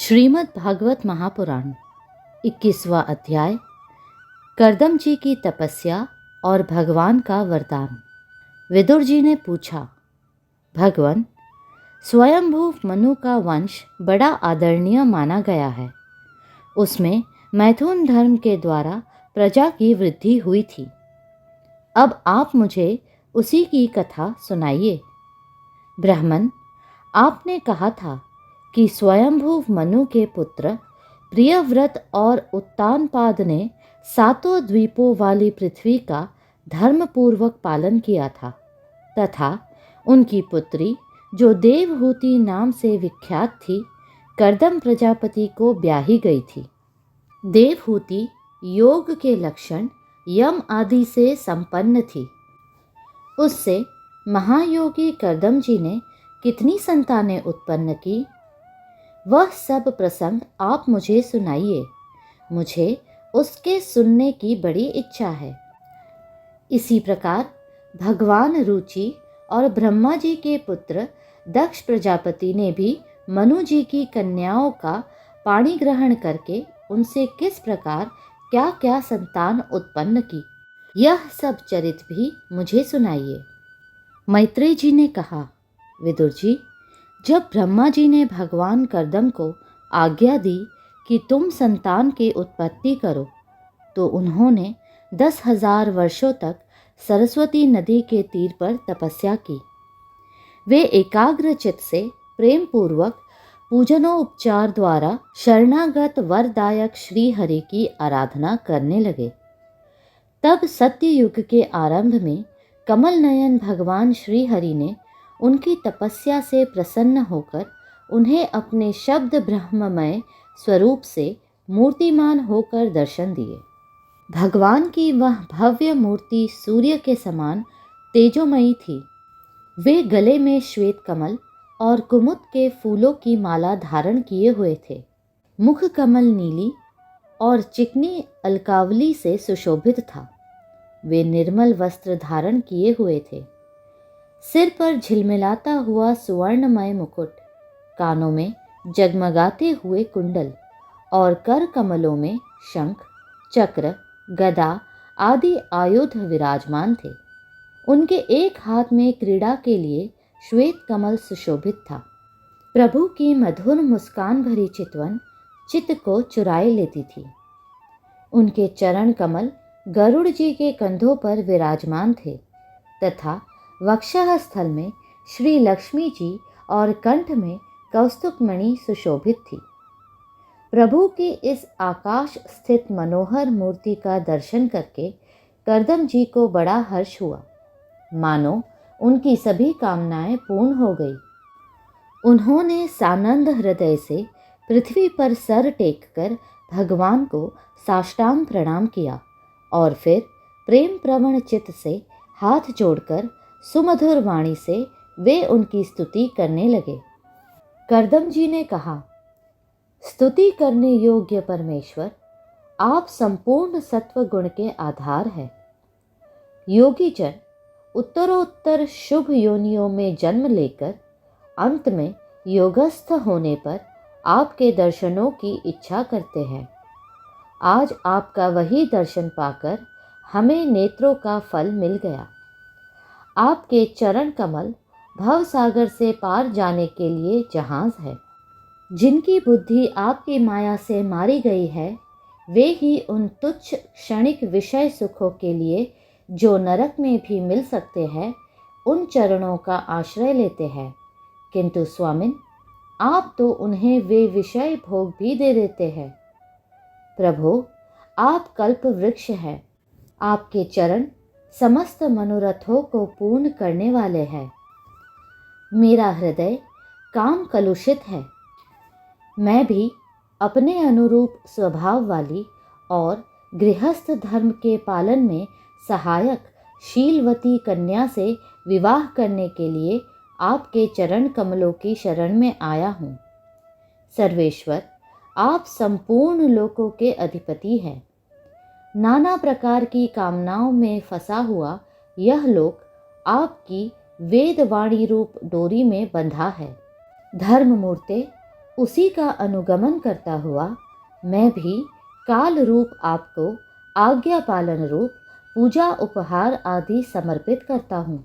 श्रीमद् भागवत महापुराण 21वां अध्याय कर्दम जी की तपस्या और भगवान का वरदान। विदुर जी ने पूछा, भगवान, स्वयंभू मनु का वंश बड़ा आदरणीय माना गया है। उसमें मैथुन धर्म के द्वारा प्रजा की वृद्धि हुई थी। अब आप मुझे उसी की कथा सुनाइए। ब्राह्मण, आपने कहा था कि स्वयंभू मनु के पुत्र प्रियव्रत और उत्तानपाद ने सातों द्वीपों वाली पृथ्वी का धर्मपूर्वक पालन किया था तथा उनकी पुत्री, जो देवहूति नाम से विख्यात थी, कर्दम प्रजापति को ब्याही गई थी। देवहूति योग के लक्षण यम आदि से संपन्न थी। उससे महायोगी कर्दम जी ने कितनी संतानें उत्पन्न की, वह सब प्रसंग आप मुझे सुनाइए। मुझे उसके सुनने की बड़ी इच्छा है। इसी प्रकार भगवान रुचि और ब्रह्मा जी के पुत्र दक्ष प्रजापति ने भी मनु जी की कन्याओं का पाणी ग्रहण करके उनसे किस प्रकार क्या क्या संतान उत्पन्न की, यह सब चरित भी मुझे सुनाइए। मैत्रेय जी ने कहा, विदुर जी, जब ब्रह्मा जी ने भगवान कर्दम को आज्ञा दी कि तुम संतान की उत्पत्ति करो, तो उन्होंने 10,000 वर्षों तक सरस्वती नदी के तीर पर तपस्या की। वे एकाग्र चित्त से प्रेम पूर्वक पूजनोपचार द्वारा शरणागत वरदायक श्री हरि की आराधना करने लगे। तब सत्ययुग के आरंभ में कमल नयन भगवान श्री हरि ने उनकी तपस्या से प्रसन्न होकर उन्हें अपने शब्द ब्रह्ममय स्वरूप से मूर्तिमान होकर दर्शन दिए। भगवान की वह भव्य मूर्ति सूर्य के समान तेजोमयी थी। वे गले में श्वेत कमल और कुमुद के फूलों की माला धारण किए हुए थे। मुख कमल नीली और चिकनी अलकावली से सुशोभित था। वे निर्मल वस्त्र धारण किए हुए थे। सिर पर झिलमिलाता हुआ सुवर्णमय मुकुट, कानों में जगमगाते हुए कुंडल और कर कमलों में शंख, चक्र, गदा आदि आयुध विराजमान थे। उनके एक हाथ में क्रीड़ा के लिए श्वेत कमल सुशोभित था। प्रभु की मधुर मुस्कान भरी चितवन चित्त को चुराए लेती थी। उनके चरण कमल गरुड़ जी के कंधों पर विराजमान थे तथा वक्षः स्थल में श्री लक्ष्मी जी और कंठ में कौस्तुभमणि सुशोभित थी। प्रभु की इस आकाश स्थित मनोहर मूर्ति का दर्शन करके कर्दम जी को बड़ा हर्ष हुआ, मानो उनकी सभी कामनाएं पूर्ण हो गई। उन्होंने सानंद हृदय से पृथ्वी पर सर टेककर भगवान को साष्टांग प्रणाम किया और फिर प्रेम प्रवण चित्त से हाथ जोड़कर सुमधुर वाणी से वे उनकी स्तुति करने लगे। कर्दम जी ने कहा, स्तुति करने योग्य परमेश्वर, आप संपूर्ण सत्व गुण के आधार हैं। योगी जन उत्तरोत्तर शुभ योनियों में जन्म लेकर अंत में योगस्थ होने पर आपके दर्शनों की इच्छा करते हैं। आज आपका वही दर्शन पाकर हमें नेत्रों का फल मिल गया। आपके चरण कमल भव सागर से पार जाने के लिए जहाज है। जिनकी बुद्धि आपकी माया से मारी गई है, वे ही उन तुच्छ क्षणिक विषय सुखों के लिए, जो नरक में भी मिल सकते हैं, उन चरणों का आश्रय लेते हैं। किंतु स्वामिन, आप तो उन्हें वे विषय भोग भी दे देते हैं। प्रभु, आप कल्प वृक्ष हैं। आपके चरण समस्त मनोरथों को पूर्ण करने वाले हैं। मेरा हृदय काम कलुषित है। मैं भी अपने अनुरूप स्वभाव वाली और गृहस्थ धर्म के पालन में सहायक शीलवती कन्या से विवाह करने के लिए आपके चरण कमलों की शरण में आया हूँ। सर्वेश्वर, आप संपूर्ण लोकों के अधिपति हैं। नाना प्रकार की कामनाओं में फंसा हुआ यह लोक आपकी वेदवाणी रूप डोरी में बंधा है। धर्म मूर्ते, उसी का अनुगमन करता हुआ मैं भी काल रूप आपको आज्ञा पालन रूप पूजा उपहार आदि समर्पित करता हूँ।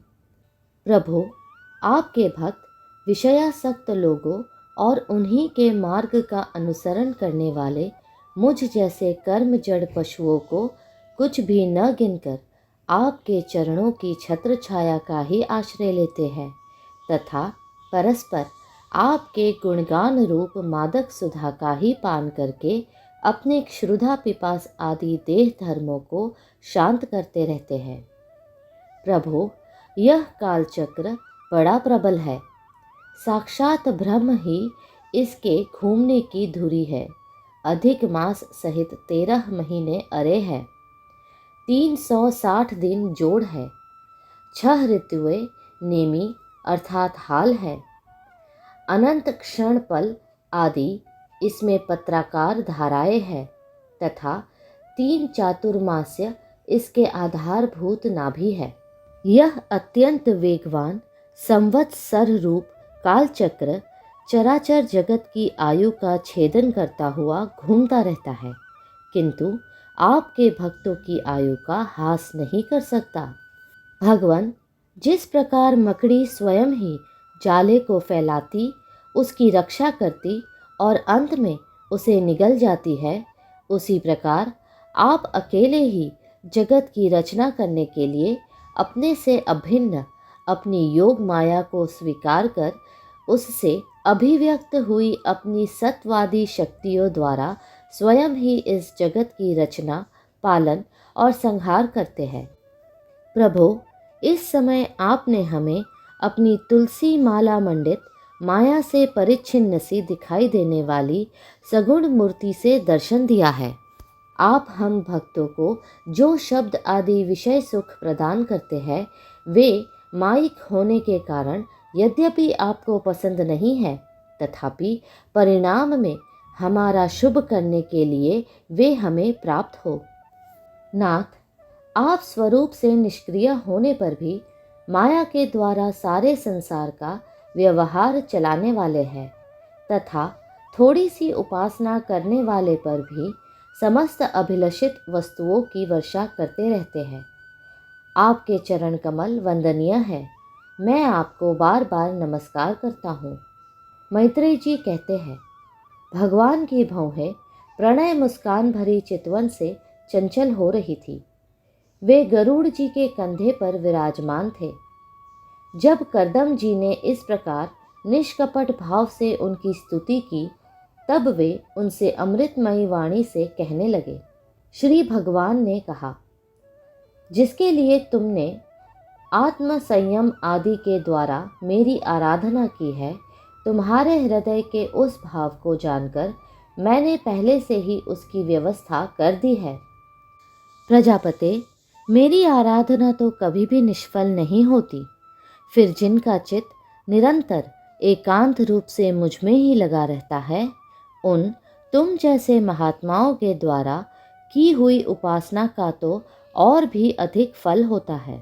प्रभु, आपके भक्त विषयासक्त लोगों और उन्हीं के मार्ग का अनुसरण करने वाले मुझ जैसे कर्म जड़ पशुओं को कुछ भी न गिनकर आपके चरणों की छत्र छाया का ही आश्रय लेते हैं तथा परस्पर आपके गुणगान रूप मादक सुधा का ही पान करके अपने क्षुधा पिपास आदि देह धर्मों को शांत करते रहते हैं। प्रभु, यह कालचक्र बड़ा प्रबल है। साक्षात ब्रह्म ही इसके घूमने की धुरी है। अधिक मास सहित 13 महीने अरे है। 360 दिन जोड़ है। 6 ऋतुएं नेमी अर्थात हाल है। अनंत क्षण पल आदि इसमें पत्राकार धाराएं है तथा 3 चातुर्मास्य इसके आधारभूत नाभि है। यह अत्यंत वेगवान संवत्सर रूप कालचक्र चराचर जगत की आयु का छेदन करता हुआ घूमता रहता है, किंतु आपके भक्तों की आयु का हास नहीं कर सकता। भगवान, जिस प्रकार मकड़ी स्वयं ही जाले को फैलाती, उसकी रक्षा करती और अंत में उसे निगल जाती है, उसी प्रकार आप अकेले ही जगत की रचना करने के लिए अपने से अभिन्न अपनी योग माया को स्वीकार कर उससे अभिव्यक्त हुई अपनी सत्वादी शक्तियों द्वारा स्वयं ही इस जगत की रचना, पालन और संहार करते हैं। प्रभु, इस समय आपने हमें अपनी तुलसी माला मंडित माया से परिच्छिन्न सी दिखाई देने वाली सगुण मूर्ति से दर्शन दिया है। आप हम भक्तों को जो शब्द आदि विषय सुख प्रदान करते हैं, वे माइक होने के कारण यद्यपि आपको पसंद नहीं है, तथापि परिणाम में हमारा शुभ करने के लिए वे हमें प्राप्त हो। नाथ, आप स्वरूप से निष्क्रिय होने पर भी माया के द्वारा सारे संसार का व्यवहार चलाने वाले हैं तथा थोड़ी सी उपासना करने वाले पर भी समस्त अभिलषित वस्तुओं की वर्षा करते रहते हैं। आपके चरण कमल वंदनीय है। मैं आपको बार बार नमस्कार करता हूँ। मैत्रेय जी कहते हैं, भगवान की भौहें प्रणय मुस्कान भरी चितवन से चंचल हो रही थी। वे गरुड़ जी के कंधे पर विराजमान थे। जब करदम जी ने इस प्रकार निष्कपट भाव से उनकी स्तुति की, तब वे उनसे अमृतमयी वाणी से कहने लगे। श्री भगवान ने कहा, जिसके लिए तुमने आत्म संयम आदि के द्वारा मेरी आराधना की है, तुम्हारे हृदय के उस भाव को जानकर मैंने पहले से ही उसकी व्यवस्था कर दी है। प्रजापते, मेरी आराधना तो कभी भी निष्फल नहीं होती। फिर जिनका चित्त निरंतर एकांत रूप से मुझ में ही लगा रहता है, उन तुम जैसे महात्माओं के द्वारा की हुई उपासना का तो और भी अधिक फल होता है।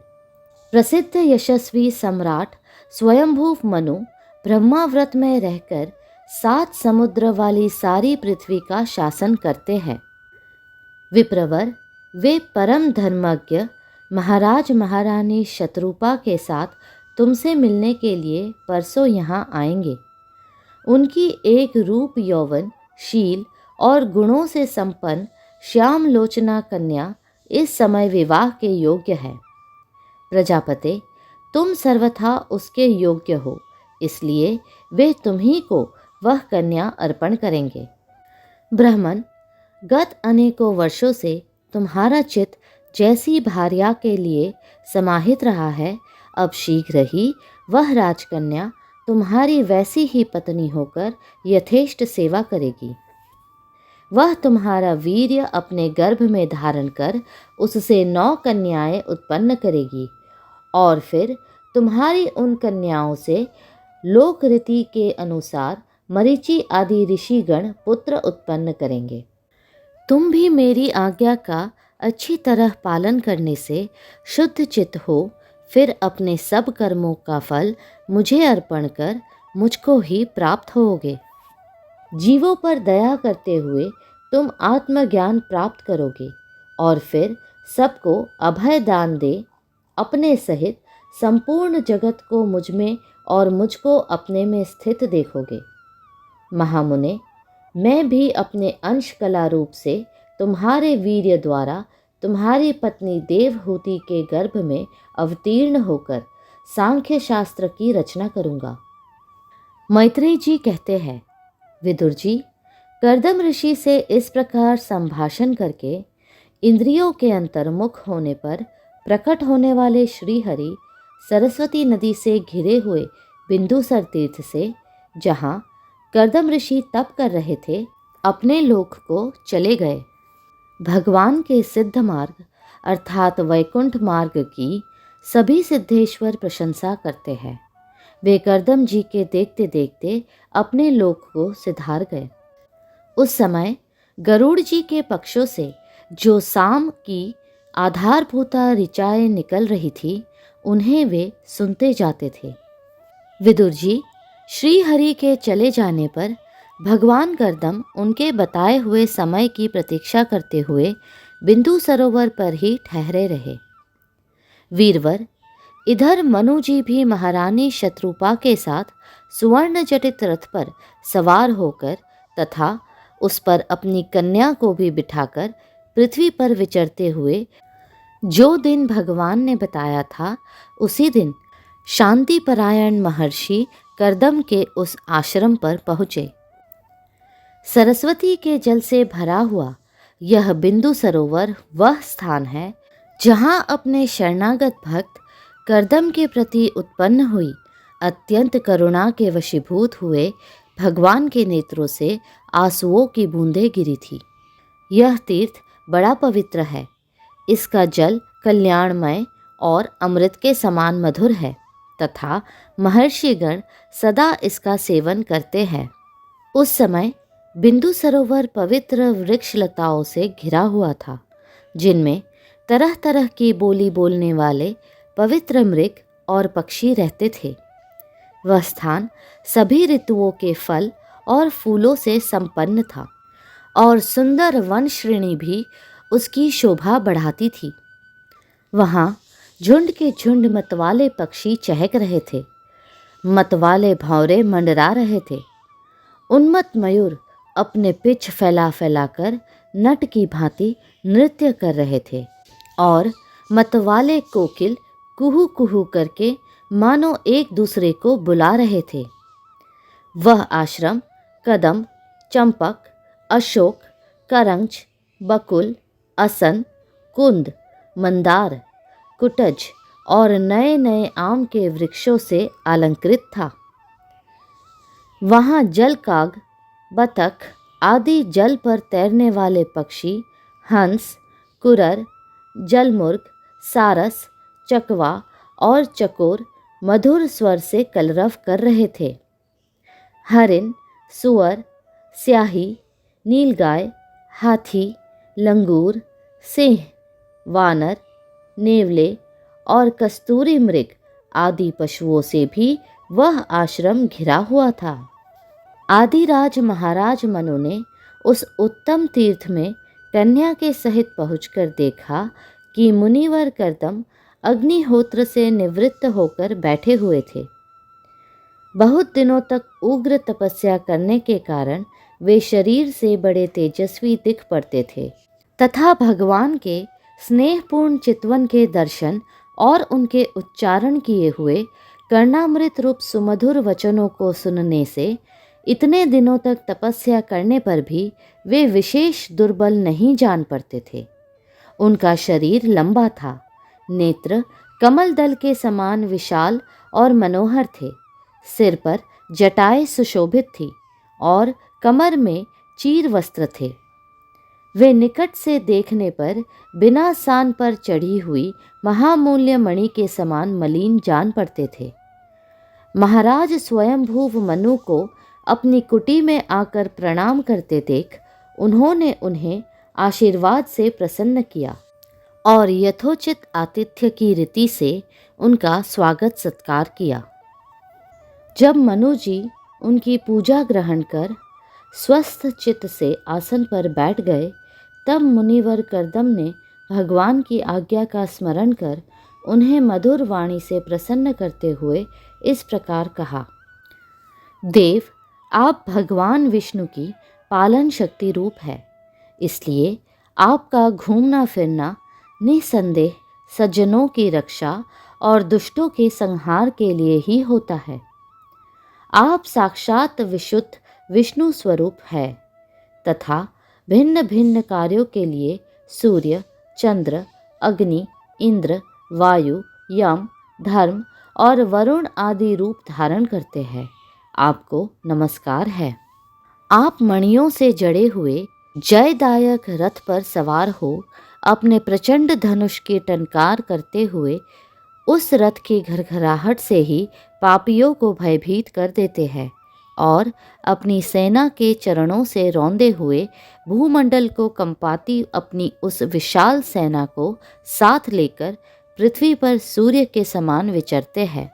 प्रसिद्ध यशस्वी सम्राट स्वयंभू मनु ब्रह्माव्रत में रहकर 7 समुद्र वाली सारी पृथ्वी का शासन करते हैं। विप्रवर, वे परम धर्मज्ञ महाराज महारानी शत्रुपा के साथ तुमसे मिलने के लिए परसों यहाँ आएंगे। उनकी एक रूप यौवन शील और गुणों से संपन्न श्याम लोचना कन्या इस समय विवाह के योग्य है। प्रजापते, तुम सर्वथा उसके योग्य हो, इसलिए वे तुम्ही को वह कन्या अर्पण करेंगे। ब्राह्मण, गत अनेकों वर्षों से तुम्हारा चित्त जैसी भार्या के लिए समाहित रहा है, अब शीघ्र ही वह राजकन्या तुम्हारी वैसी ही पत्नी होकर यथेष्ट सेवा करेगी। वह तुम्हारा वीर्य अपने गर्भ में धारण कर उससे 9 कन्याएं उत्पन्न करेगी और फिर तुम्हारी उन कन्याओं से लोक रीति के अनुसार मरीचि आदि ऋषिगण पुत्र उत्पन्न करेंगे। तुम भी मेरी आज्ञा का अच्छी तरह पालन करने से शुद्ध चित्त हो, फिर अपने सब कर्मों का फल मुझे अर्पण कर मुझको ही प्राप्त होगे। जीवों पर दया करते हुए तुम आत्मज्ञान प्राप्त करोगे और फिर सबको अभय दान दे अपने सहित संपूर्ण जगत को मुझ में और मुझको अपने में स्थित देखोगे। महामुने, मैं भी अपने अंश कला रूप से तुम्हारे वीर्य द्वारा तुम्हारी पत्नी देवहूति के गर्भ में अवतीर्ण होकर सांख्य शास्त्र की रचना करूँगा। मैत्रेय जी कहते हैं, विदुर जी, कर्दम ऋषि से इस प्रकार संभाषण करके इंद्रियों के अंतर्मुख होने पर प्रकट होने वाले श्रीहरि सरस्वती नदी से घिरे हुए बिंदुसर तीर्थ से, जहाँ कर्दम ऋषि तप कर रहे थे, अपने लोक को चले गए। भगवान के सिद्ध मार्ग अर्थात वैकुंठ मार्ग की सभी सिद्धेश्वर प्रशंसा करते हैं। वे कर्दम जी के देखते देखते अपने लोक को सिधार गए। उस समय गरुड़ जी के पक्षों से जो साम की आधारभूता ऋचाएँ निकल रही थी, उन्हें वे सुनते जाते थे। विदुर जी, श्री हरि के चले जाने पर भगवान कर्दम उनके बताए हुए समय की प्रतीक्षा करते हुए बिंदु सरोवर पर ही ठहरे रहे। वीरवर, इधर मनु जी भी महारानी शत्रुपा के साथ सुवर्ण जटित रथ पर सवार होकर तथा उस पर अपनी कन्या को भी बिठाकर पृथ्वी पर विचरते हुए जो दिन भगवान ने बताया था, उसी दिन शांतिपरायण महर्षि कर्दम के उस आश्रम पर पहुँचे। सरस्वती के जल से भरा हुआ यह बिंदु सरोवर वह स्थान है जहाँ अपने शरणागत भक्त कर्दम के प्रति उत्पन्न हुई अत्यंत करुणा के वशीभूत हुए भगवान के नेत्रों से आंसुओं की बूंदें गिरी थी। यह तीर्थ बड़ा पवित्र है। इसका जल कल्याणमय और अमृत के समान मधुर है तथा महर्षिगण सदा इसका सेवन करते हैं। उस समय बिंदु सरोवर पवित्र वृक्ष लताओं से घिरा हुआ था, जिनमें तरह तरह की बोली बोलने वाले पवित्र मृग और पक्षी रहते थे। वह स्थान सभी ऋतुओं के फल और फूलों से संपन्न था और सुंदर वन श्रेणी भी उसकी शोभा बढ़ाती थी। वहाँ झुंड के झुंड मतवाले पक्षी चहक रहे थे, मतवाले भंवरे मंडरा रहे थे। उन्मत्त मयूर अपने पिच फैला फैलाकर नट की भांति नृत्य कर रहे थे और मतवाले कोकिल कुहू कुहू करके मानो एक दूसरे को बुला रहे थे। वह आश्रम कदम, चंपक, अशोक, करंज, बकुल, असन, कुंद, मंदार, कुटज और नए नए आम के वृक्षों से अलंकृत था। वहाँ जलकाग, बतख आदि जल पर तैरने वाले पक्षी, हंस, कुरर, जलमुर्ग, सारस, चकवा और चकोर मधुर स्वर से कलरव कर रहे थे। हरिन, सुअर, स्याही, नीलगाय, हाथी, लंगूर, सिंह, वानर, नेवले और कस्तूरी मृग आदि पशुओं से भी वह आश्रम घिरा हुआ था। आदिराज महाराज मनु ने उस उत्तम तीर्थ में कन्या के सहित पहुंचकर देखा कि मुनिवर कर्दम अग्निहोत्र से निवृत्त होकर बैठे हुए थे। बहुत दिनों तक उग्र तपस्या करने के कारण वे शरीर से बड़े तेजस्वी दिख पड़ते थे तथा भगवान के स्नेहपूर्ण चितवन के दर्शन और उनके उच्चारण किए हुए कर्णामृत रूप सुमधुर वचनों को सुनने से इतने दिनों तक तपस्या करने पर भी वे विशेष दुर्बल नहीं जान पड़ते थे। उनका शरीर लंबा था, नेत्र कमल दल के समान विशाल और मनोहर थे, सिर पर जटाएं सुशोभित थी और कमर में चीर वस्त्र थे। वे निकट से देखने पर बिना सान पर चढ़ी हुई महामूल्य मणि के समान मलिन जान पड़ते थे। महाराज स्वयंभूव मनु को अपनी कुटी में आकर प्रणाम करते देख उन्होंने उन्हें आशीर्वाद से प्रसन्न किया और यथोचित आतिथ्य की रीति से उनका स्वागत सत्कार किया। जब मनु जी उनकी पूजा ग्रहण कर स्वस्थ चित्त से आसन पर बैठ गए, तब मुनिवर कर्दम ने भगवान की आज्ञा का स्मरण कर उन्हें मधुर वाणी से प्रसन्न करते हुए इस प्रकार कहा। देव, आप भगवान विष्णु की पालन शक्ति रूप है, इसलिए आपका घूमना फिरना निसंदेह सज्जनों की रक्षा और दुष्टों के संहार के लिए ही होता है। आप साक्षात विशुद्ध विष्णु स्वरूप है तथा भिन्न भिन्न कार्यों के लिए सूर्य, चंद्र, अग्नि, इंद्र, वायु, यम, धर्म और वरुण आदि रूप धारण करते हैं। आपको नमस्कार है। आप मणियों से जड़े हुए जयदायक रथ पर सवार हो अपने प्रचंड धनुष की टंकार करते हुए उस रथ की घरघराहट से ही पापियों को भयभीत कर देते हैं और अपनी सेना के चरणों से रौंदे हुए भूमंडल को कंपाती अपनी उस विशाल सेना को साथ लेकर पृथ्वी पर सूर्य के समान विचरते हैं।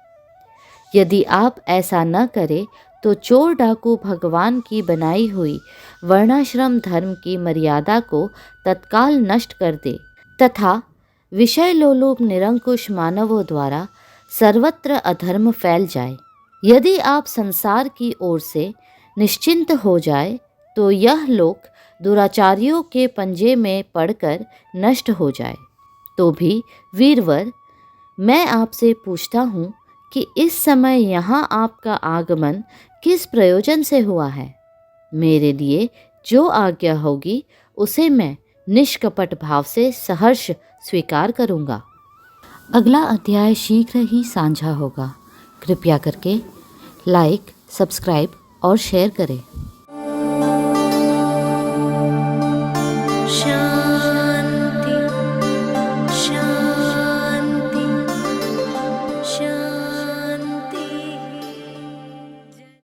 यदि आप ऐसा न करें तो चोर डाकू भगवान की बनाई हुई वर्णाश्रम धर्म की मर्यादा को तत्काल नष्ट कर दे तथा विषय लोलुप निरंकुश मानवों द्वारा सर्वत्र अधर्म फैल जाए। यदि आप संसार की ओर से निश्चिंत हो जाए तो यह लोक दुराचारियों के पंजे में पड़कर नष्ट हो जाए। तो भी वीरवर, मैं आपसे पूछता हूँ कि इस समय यहाँ आपका आगमन किस प्रयोजन से हुआ है? मेरे लिए जो आज्ञा होगी उसे मैं निष्कपट भाव से सहर्ष स्वीकार करूँगा। अगला अध्याय शीघ्र ही साझा होगा। कृपया करके लाइक, सब्सक्राइब और शेयर करें।